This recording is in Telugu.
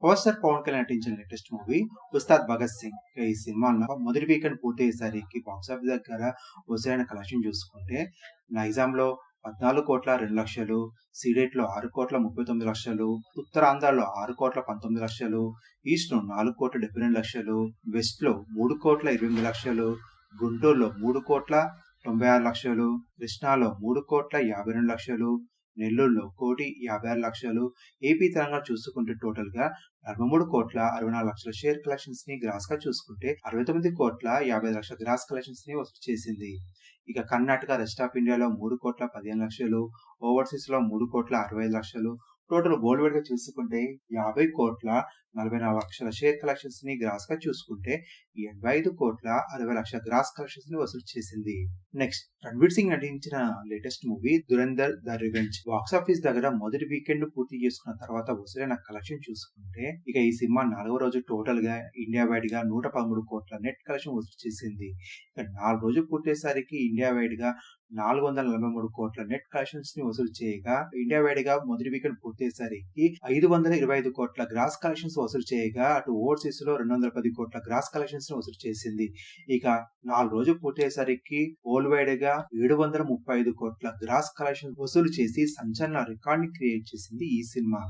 పవర్ స్టార్ పవన్ కళ్యాణ్ నటించిన లేటెస్ట్ మూవీ ఉస్తాద్ భగత్ సింగ్. ఈ సినిమా మొదటి వీకెండ్ పూర్తయ్యేసరికి బాక్సాఫీస్ దగ్గర వసూలైన కలెక్షన్ చూసుకుంటే నైజాంలో 14,02,00,000, సీడెట్లో 6,39,00,000, ఉత్తరాంధ్రలో 6,19,00,000, ఈస్ట్ లో 4,72,00,000, వెస్ట్ లో 3,28,00,000, గుంటూరులో 3,96,00,000, కృష్ణాలో 3,52,00,000, నెల్లూరులో 1,56,00,000, ఏపీ తెలంగాణ చూసుకుంటే టోటల్ గా 43,64,00,000 షేర్ కలెక్షన్స్ ని గ్రాస్ గా చూసుకుంటే 69,55,00,000 గ్రాస్ కలెక్షన్స్ ని వసూలు చేసింది. ఇక కర్ణాటక, రెస్ట్ ఆఫ్ ఇండియాలో 3,15,00,000, ఓవర్సీస్ లో 3,65,00,000, టోటల్ వరల్డ్ వైడ్ గా చూసుకుంటే 50,44,00,000 షేర్ కలెక్షన్స్ ని గ్రాస్ గా చూసుకుంటే 85,60,00,000 గ్రాస్ కలెక్షన్స్ ని వసూలు చేసింది. నెక్స్ట్ రణ్వీర్ సింగ్ నటించిన latest movie Dhurandhar the revenge box office దగ్గర మొదటి వీకెండ్ పూర్తి చేసుకున్న తర్వాత వసూలైన కలెక్షన్ చూసుకుంటే ఇక ఈ సినిమా 4వ రోజు టోటల్ గా ఇండియా వైడ్ గా 113 కోట్ల నెట్ కలెక్షన్ వసూలు చేసింది. ఇక 4 రోజులు పూర్తయ్యేసరికి ఇండియా వైడ్ గా 443 కోట్ల నెట్ కలెక్షన్స్ ని వసూలు చేయగా ఇండియా వైడ్ గా మొదటి వీకెండ్ పూర్తయ్యేసరికి 525 కోట్ల గ్రాస్ కలెక్షన్స్ వసూలు చేయగా అటు ఓవర్సీస్ లో 210 కోట్ల గ్రాస్ కలెక్షన్స్ ని వసూలు చేసింది. ఇక 4 రోజులు పూర్తయ్యేసరికి వరల్డ్ వైడ్ గా 735 కోట్ల గ్రాస్ కలెక్షన్స్ వసూలు చేసి సంచలన రికార్డ్ ని క్రియేట్ చేసింది ఈ సినిమా.